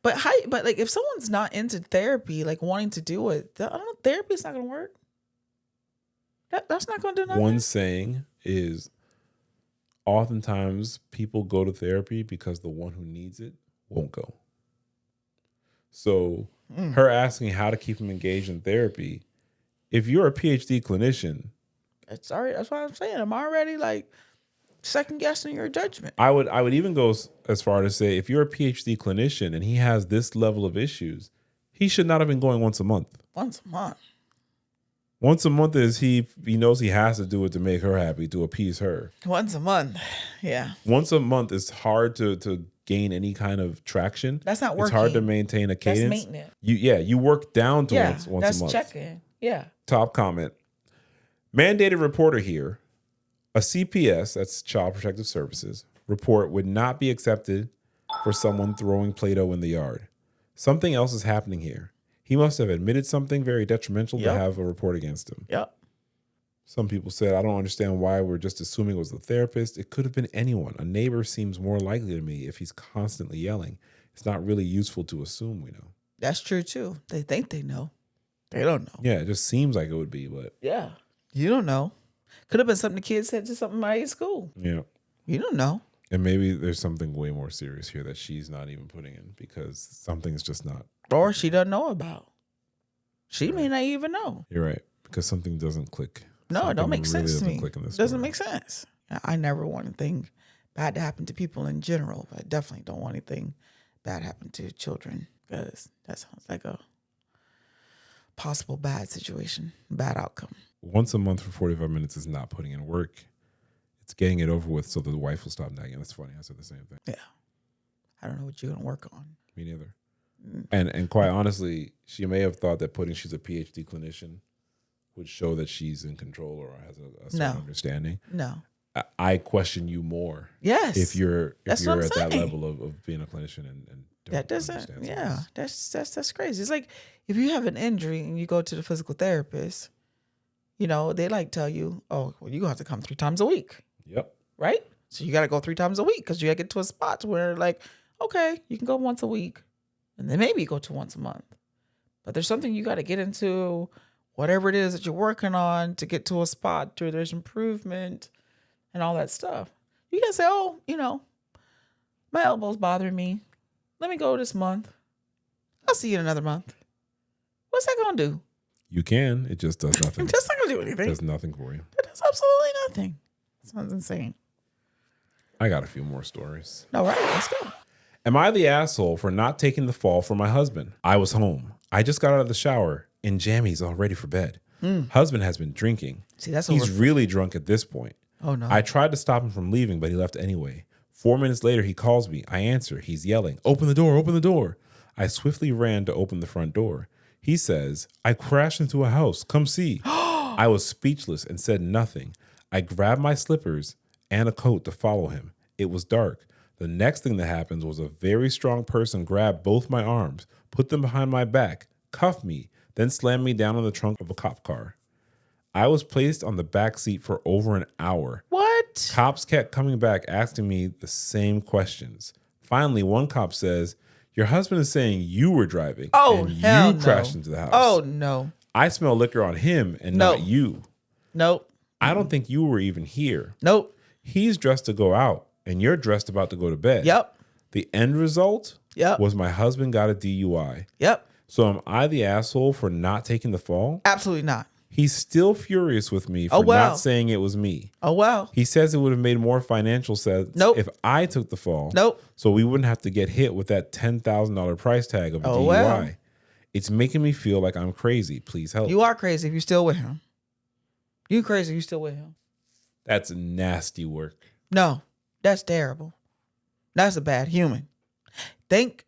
But like if someone's not into therapy, like wanting to do it, I don't know. Therapy's not going to work. That's not going to do nothing. One saying is, oftentimes people go to therapy because the one who needs it won't go. So her asking how to keep him engaged in therapy, if you're a PhD clinician, that's what I'm saying. I'm already like second guessing your judgment. I would even go as far to say, if you're a PhD clinician and he has this level of issues, he should not have been going once a month. Once a month. Once a month is he knows he has to do it to make her happy, to appease her. Once a month. Yeah. Once a month is hard to gain any kind of traction. That's not working. It's hard to maintain a cadence. That's maintenance. You work down to once a month. That's check-in. Yeah. Top comment. Mandated reporter here. A CPS, that's Child Protective Services, report would not be accepted for someone throwing Play-Doh in the yard. Something else is happening here. He must have admitted something very detrimental to have a report against him. Yep. Some people said, I don't understand why we're just assuming it was the therapist. It could have been anyone. A neighbor seems more likely to me if he's constantly yelling. It's not really useful to assume we know. That's true, too. They think they know. They don't know. Yeah, it just seems like it would be, but... Yeah. You don't know. Could have been something the kids said to something at school. Yeah. You don't know. And maybe there's something way more serious here that she's not even putting in because something's just not. Or she doesn't know about. She may not even know. You're right. Because something doesn't click. No, it don't make sense to me. It doesn't make sense. I never want anything bad to happen to people in general, but I definitely don't want anything bad happen to children because that sounds like a possible bad situation, bad outcome. Once a month for 45 minutes is not putting in work. It's getting it over with so the wife will stop nagging. That's funny. I said the same thing. Yeah. I don't know what you're going to work on. Me neither. And quite honestly, she may have thought that she's a PhD clinician would show that she's in control or has a certain understanding. No. I question you more. Yes. If you're at that level of being a clinician and that doesn't, that's crazy. It's like if you have an injury and you go to the physical therapist, they like tell you, oh, well, you're going to have to come 3 times a week. Yep. Right? So you got to go 3 times a week because you got to get to a spot where like, okay, you can go once a week and then maybe go to once a month. But there's something you got to get into, whatever it is that you're working on to get to a spot where there's improvement and all that stuff. You can say, oh, my elbow's bothering me. Let me go this month. I'll see you in another month. What's that going to do? You can. It just does nothing. It's just not going to do anything. It does nothing for you. It does absolutely nothing. Sounds insane. I got a few more stories. All right, let's go. Am I the asshole for not taking the fall for my husband? I was home. I just got out of the shower in jammies all ready for bed. Husband has been drinking. See, that's He's really drunk at this point. Oh, no. I tried to stop him from leaving, but he left anyway. 4 minutes later, he calls me. I answer. He's yelling, "Open the door, open the door." I swiftly ran to open the front door. He says, "I crashed into a house. Come see." I was speechless and said nothing. I grabbed my slippers and a coat to follow him. It was dark. The next thing that happens was a very strong person grabbed both my arms, put them behind my back, cuffed me, then slammed me down on the trunk of a cop car. I was placed on the back seat for over an hour. What? Cops kept coming back asking me the same questions. Finally, one cop says, "Your husband is saying you were driving and hell you crashed into the house." Oh, no. I smell liquor on him and not you. Nope. I don't think you were even here. Nope. He's dressed to go out and you're dressed about to go to bed. Yep. The end result Yep. was my husband got a DUI. Yep. So am I the asshole for not taking the fall? Absolutely not. He's still furious with me for not saying it was me. Oh, wow. He says it would have made more financial sense if I took the fall. So we wouldn't have to get hit with that $10,000 price tag of a DUI. Wow. It's making me feel like I'm crazy. Please help. You are crazy if you're still with him. You crazy if you're still with him. That's nasty work. No, that's terrible. That's a bad human. Thank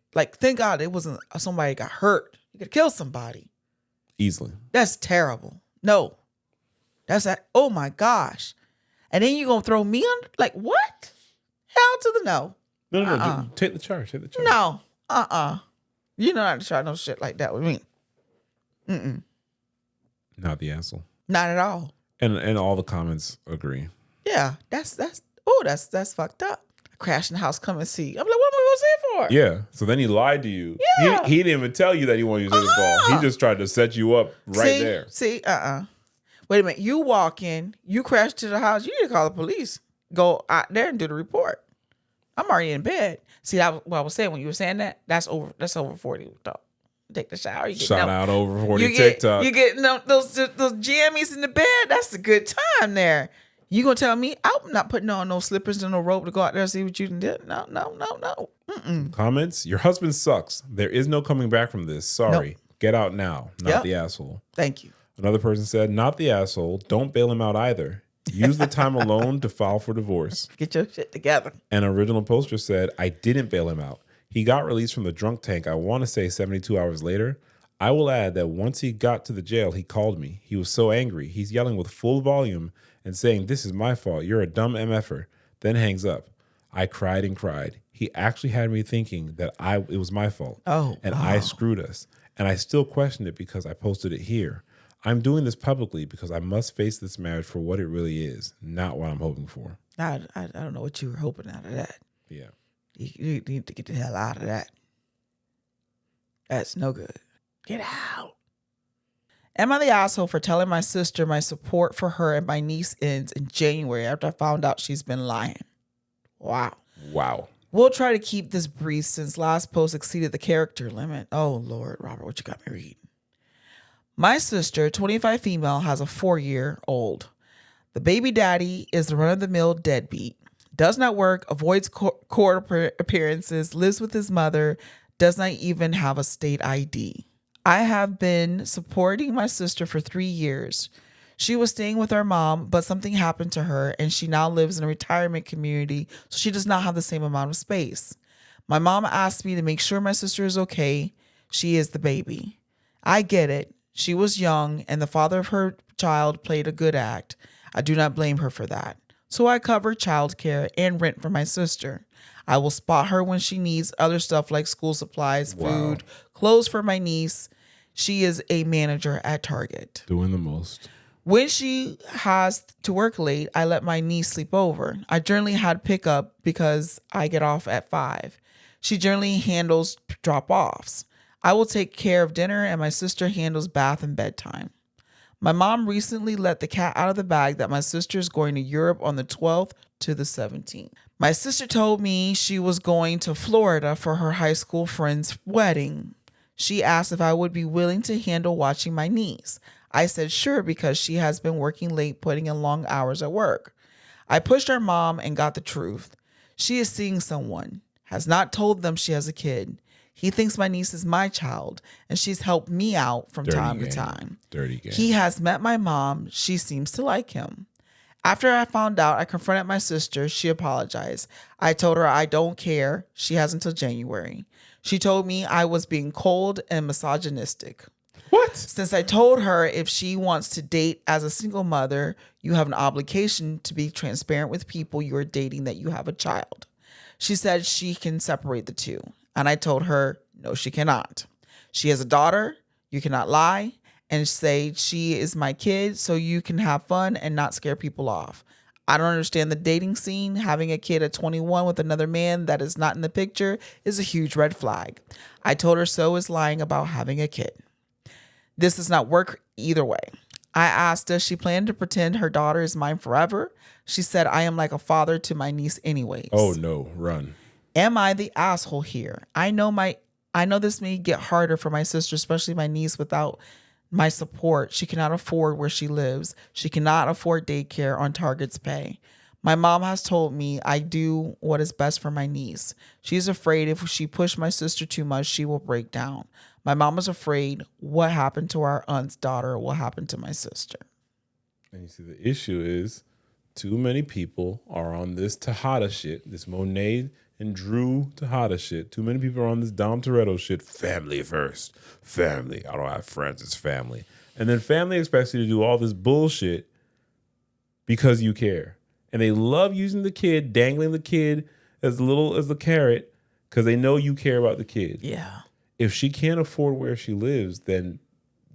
God it wasn't somebody got hurt. You could kill somebody. Easily. That's terrible. No. That's that. Oh my gosh. And then you gonna throw me under? Like what? Hell to the no. No. Take the charge. Take the charge. No. You know not to try no shit like that with me. Not the asshole. Not at all. And all the comments agree. Yeah. That's fucked up. I crashed in the house, come and see. I'm like, what am I gonna see it for? Yeah. So then he lied to you. Yeah. He didn't even tell you that he wanted you to take the fall. He just tried to set you up there. See, Wait a minute. You walk in, you crash to the house, you need to call the police. Go out there and do the report. I'm already in bed. See, what I was saying when you were saying that, that's over 40 talk. Take the shower. You get Shout out over 40 TikTok. You get those jammies in the bed. That's a good time there. You gonna tell me I'm not putting on no slippers and no rope to go out there and see what you did? No. Comments? Your husband sucks. There is no coming back from this. Sorry. Nope. Get out now. Not the asshole. Thank you. Another person said, not the asshole. Don't bail him out either. Use the time alone to file for divorce. Get your shit together. An original poster said, I didn't bail him out. He got released from the drunk tank, I want to say 72 hours later. I will add that once he got to the jail, he called me. He was so angry. He's yelling with full volume and saying, this is my fault. You're a dumb MFer. Then hangs up. I cried and cried. He actually had me thinking that it was my fault. I screwed us. And I still questioned it because I posted it here. I'm doing this publicly because I must face this marriage for what it really is, not what I'm hoping for. I don't know what you were hoping out of that. Yeah. You need to get the hell out of that. That's no good. Get out. Am I the asshole for telling my sister my support for her and my niece ends in January after I found out she's been lying? Wow. We'll try to keep this brief since last post exceeded the character limit. Oh, Lord, Robert, what you got me reading? My sister, 25 female, has a 4-year-old. The baby daddy is the run-of-the-mill deadbeat. Does not work, avoids court appearances, lives with his mother, does not even have a state ID. I have been supporting my sister for 3 years. She was staying with our mom, but something happened to her, and she now lives in a retirement community, so she does not have the same amount of space. My mom asked me to make sure my sister is okay. She is the baby. I get it. She was young, and the father of her child played a good act. I do not blame her for that. So I cover childcare and rent for my sister. I will spot her when she needs other stuff like school supplies, food, clothes for my niece. She is a manager at Target. Doing the most. When she has to work late, I let my niece sleep over. I generally had pickup because I get off at 5. She generally handles drop-offs. I will take care of dinner and my sister handles bath and bedtime. My mom recently let the cat out of the bag that my sister is going to Europe on the 12th to the 17th. My sister told me she was going to Florida for her high school friend's wedding. She asked if I would be willing to handle watching my niece. I said sure because she has been working late, putting in long hours at work. I pushed our mom and got the truth. She is seeing someone, has not told them she has a kid. He thinks my niece is my child, and she's helped me out from time to time. Dirty game. He has met my mom. She seems to like him. After I found out, I confronted my sister. She apologized. I told her I don't care. She has until January. She told me I was being cold and misogynistic. What? Since I told her if she wants to date as a single mother, you have an obligation to be transparent with people you are dating that you have a child. She said she can separate the two. And I told her, no, she cannot. She has a daughter. You cannot lie and say she is my kid so you can have fun and not scare people off. I don't understand the dating scene. Having a kid at 21 with another man that is not in the picture is a huge red flag. I told her so is lying about having a kid. This does not work either way. I asked, does she plan to pretend her daughter is mine forever? She said, I am like a father to my niece anyways. Oh no, run. Am I the asshole here? I know this may get harder for my sister, especially my niece, without my support. She cannot afford where she lives. She cannot afford daycare on Target's pay. My mom has told me I do what is best for my niece. She's afraid if she pushes my sister too much, she will break down. My mom is afraid what happened to our aunt's daughter will happen to my sister. And you see, the issue is too many people are on this Tejada shit, this Monet and Drew Tejada shit. Too many people are on this Dom Toretto shit. Family first. Family. I don't have friends. It's family. And then family expects you to do all this bullshit because you care. And they love using the kid, dangling the kid as little as the carrot because they know you care about the kid. Yeah. If she can't afford where she lives, then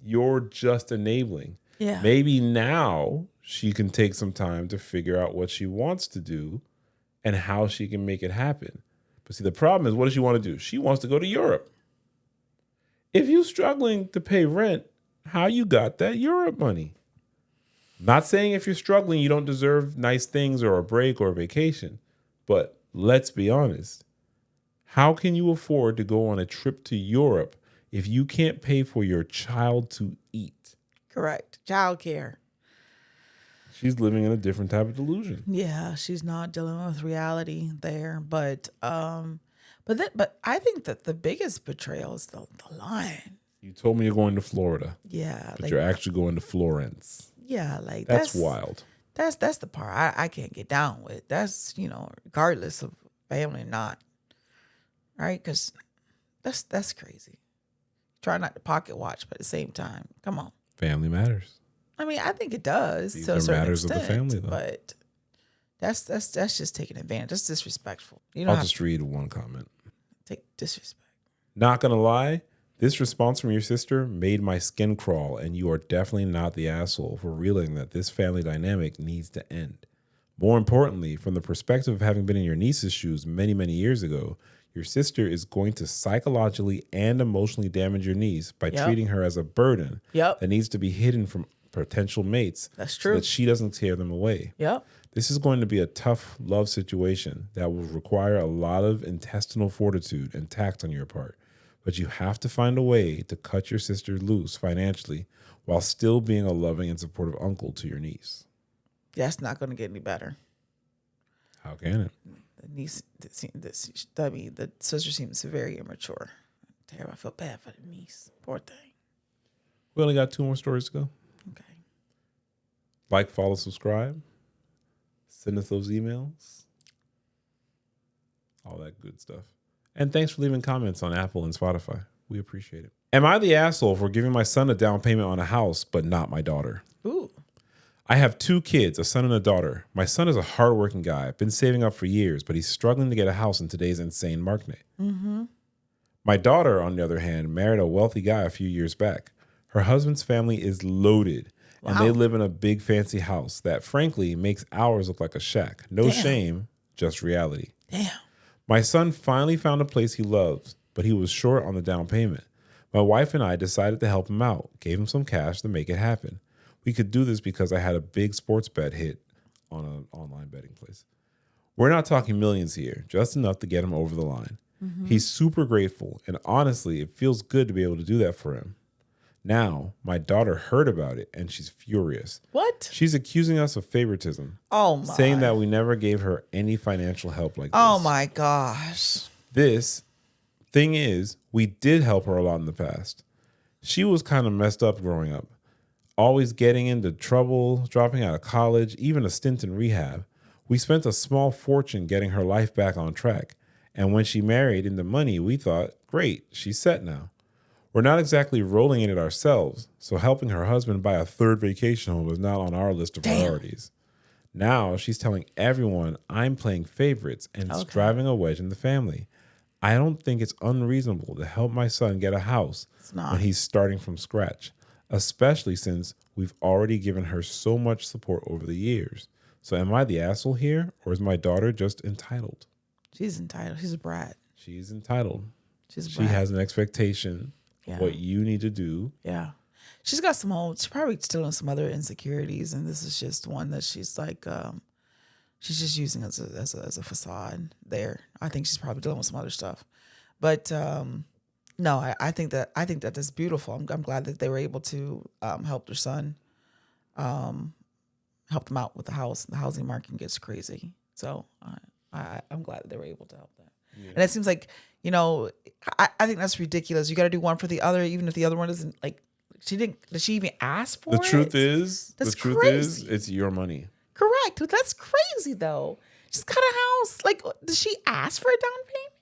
you're just enabling. Yeah. Maybe now she can take some time to figure out what she wants to do and how she can make it happen. But see, the problem is, what does she want to do? She wants to go to Europe. If you're struggling to pay rent, how you got that Europe money? Not saying if you're struggling, you don't deserve nice things or a break or a vacation. But let's be honest. How can you afford to go on a trip to Europe if you can't pay for your child to eat? Correct. Childcare. She's living in a different type of delusion. Yeah, she's not dealing with reality there, but I think that the biggest betrayal is the lying. You told me you're going to Florida. Yeah, but you're actually going to Florence. Yeah, like that's wild. That's the part I can't get down with. That's, regardless of family or not, right? Because that's crazy. Try not to pocket watch, but at the same time, come on. Family matters. I mean, I think it does These to a are certain matters extent, of the family, though. But that's just taking advantage. That's disrespectful. I'll just read one comment. Take disrespect. Not gonna lie, this response from your sister made my skin crawl, and you are definitely not the asshole for realizing that this family dynamic needs to end. More importantly, from the perspective of having been in your niece's shoes many, many years ago, your sister is going to psychologically and emotionally damage your niece by treating her as a burden that needs to be hidden from potential mates. That's true. So that she doesn't tear them away. Yep. This is going to be a tough love situation that will require a lot of intestinal fortitude and tact on your part. But you have to find a way to cut your sister loose financially while still being a loving and supportive uncle to your niece. That's not going to get any better. How can it? The sister seems very immature. Terrible. I feel bad for the niece. Poor thing. We only got 2 more stories to go. Okay. Like, follow, subscribe. Send us those emails. All that good stuff. And thanks for leaving comments on Apple and Spotify. We appreciate it. Am I the asshole for giving my son a down payment on a house, but not my daughter? Ooh. I have 2 kids, a son and a daughter. My son is a hardworking guy, been saving up for years, but he's struggling to get a house in today's insane market. Mm-hmm. My daughter, on the other hand, married a wealthy guy a few years back. Her husband's family is loaded. Wow. And they live in a big fancy house that, frankly, makes ours look like a shack. No shame, just reality. Damn. My son finally found a place he loves, but he was short on the down payment. My wife and I decided to help him out, gave him some cash to make it happen. We could do this because I had a big sports bet hit on an online betting place. We're not talking millions here, just enough to get him over the line. Mm-hmm. He's super grateful, and honestly, it feels good to be able to do that for him. Now, my daughter heard about it and she's furious. What? She's accusing us of favoritism. Oh my. Saying that we never gave her any financial help like this. Oh my gosh. This thing is, we did help her a lot in the past. She was kind of messed up growing up. Always getting into trouble, dropping out of college, even a stint in rehab. We spent a small fortune getting her life back on track. And when she married into money, we thought, great, she's set now. We're not exactly rolling in it ourselves, so helping her husband buy a third vacation home was not on our list of priorities. Now she's telling everyone I'm playing favorites and it's driving a wedge in the family. I don't think it's unreasonable to help my son get a house when he's starting from scratch, especially since we've already given her so much support over the years. So am I the asshole here, or is my daughter just entitled? She's entitled. She's a brat. She's entitled. She's a brat. She has an expectation of what you need to do. Yeah. She's got she's probably still in some other insecurities, and this is just one that she's like, she's just using as a facade there. I think she's probably dealing with some other stuff. But no, I think that that's beautiful. I'm glad that they were able to help their son, help them out with the house. The housing market gets crazy. So I'm glad that they were able to help that. Yeah. And it seems like, I think that's ridiculous. You got to do one for the other, even if the other one isn't like, did she even ask for it? The truth is, it's your money. Correct. But that's crazy though. She's got a house. Like, does she ask for a down payment?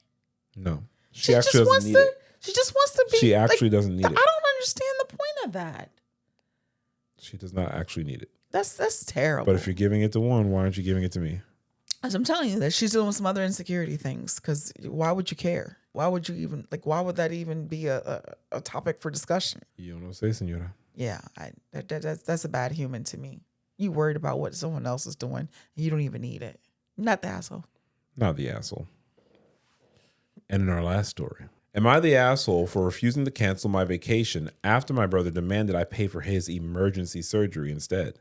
No. She actually doesn't need it. She just wants to be. She actually doesn't need it. I don't understand the point of that. She does not actually need it. That's terrible. But if you're giving it to one, why aren't you giving it to me? As I'm telling you that she's dealing with some other insecurity things, because why would you care? Why would you even, why would that even be a topic for discussion? You don't know, say, senora. Yeah, that's a bad human to me. You worried about what someone else is doing, and you don't even need it. Not the asshole. Not the asshole. And in our last story, am I the asshole for refusing to cancel my vacation after my brother demanded I pay for his emergency surgery instead?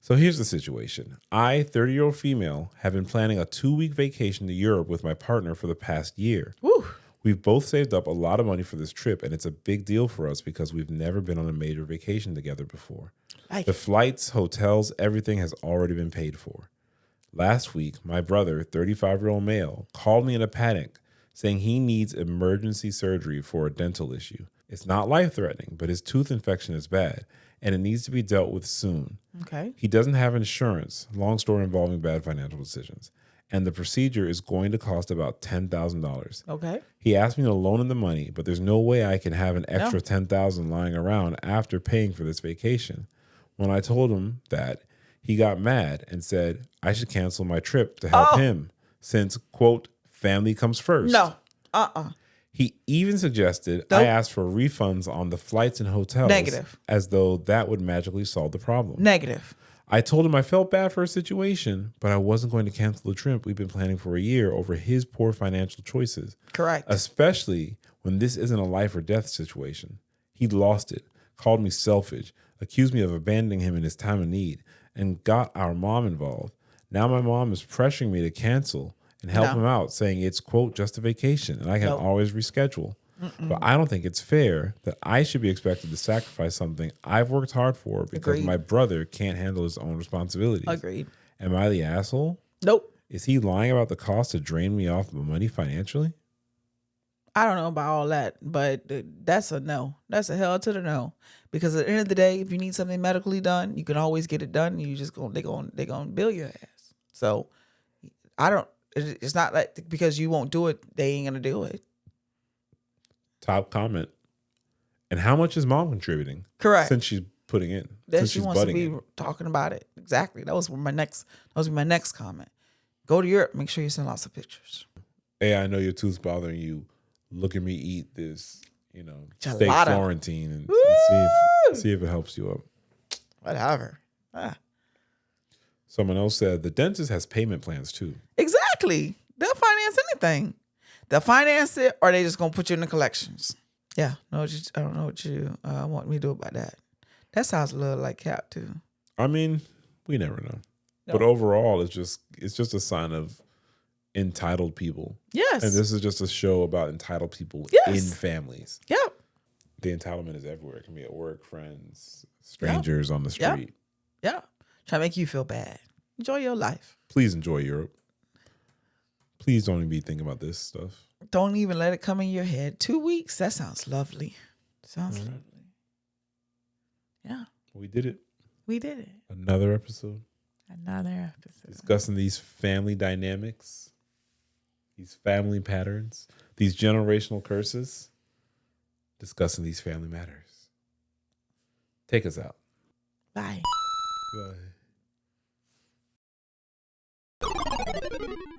So here's the situation. I, 30-year-old female, have been planning a 2-week vacation to Europe with my partner for the past year. Woo. We've both saved up a lot of money for this trip, and it's a big deal for us because we've never been on a major vacation together before. The flights, hotels, everything has already been paid for. Last week, my brother, 35-year-old male, called me in a panic saying he needs emergency surgery for a dental issue. It's not life-threatening, but his tooth infection is bad, and it needs to be dealt with soon. Okay. He doesn't have insurance, long story involving bad financial decisions, and the procedure is going to cost about $10,000. Okay. He asked me to loan him the money, but there's no way I can have an extra $10,000 lying around after paying for this vacation. When I told him that, he got mad and said I should cancel my trip to help him since, quote, family comes first. No. He even suggested I ask for refunds on the flights and hotels. Negative. As though that would magically solve the problem. Negative. I told him I felt bad for his situation, but I wasn't going to cancel the trip we've been planning for a year over his poor financial choices. Correct. Especially when this isn't a life or death situation. He lost it, called me selfish, accused me of abandoning him in his time of need, and got our mom involved. Now my mom is pressuring me to cancel and help him out, saying it's, quote, just a vacation and I can always reschedule. But I don't think it's fair that I should be expected to sacrifice something I've worked hard for because my brother can't handle his own responsibilities. Agreed. Am I the asshole? Nope. Is he lying about the cost to drain me off my money financially? I don't know about all that, but that's a no. That's a hell to the no. Because at the end of the day, if you need something medically done, you can always get it done. You just they're gonna bill your ass. So it's not like because you won't do it, they ain't gonna do it. Top comment. And how much is mom contributing? Correct. Since she's putting in. Then since she she's wants to be in. talking about it. Exactly. That was my next comment. Go to Europe. Make sure you send lots of pictures. Hey, I know your tooth's bothering you. Look at me eat this, Gelato. steak Florentine and see if it helps you up. Whatever. Someone else said the dentist has payment plans too. Exactly. They'll finance anything. They'll finance it, or they just gonna put you in the collections. Yeah. No, I don't know what you want me to do about that. That sounds a little like cap too. I mean, we never know. No. But overall, it's just a sign of entitled people. Yes. And this is just a show about entitled people in families. Yep. the entitlement is everywhere. It can be at work, friends, strangers on the street. Yeah. Try to make you feel bad. Enjoy your life. Please enjoy Europe. Please don't even be thinking about this stuff. Don't even let it come in your head. 2 weeks? That sounds lovely. Sounds lovely. Yeah. We did it. We did it. Another episode. Discussing these family dynamics, these family patterns, these generational curses. Discussing these family matters. Take us out. Bye. Bye.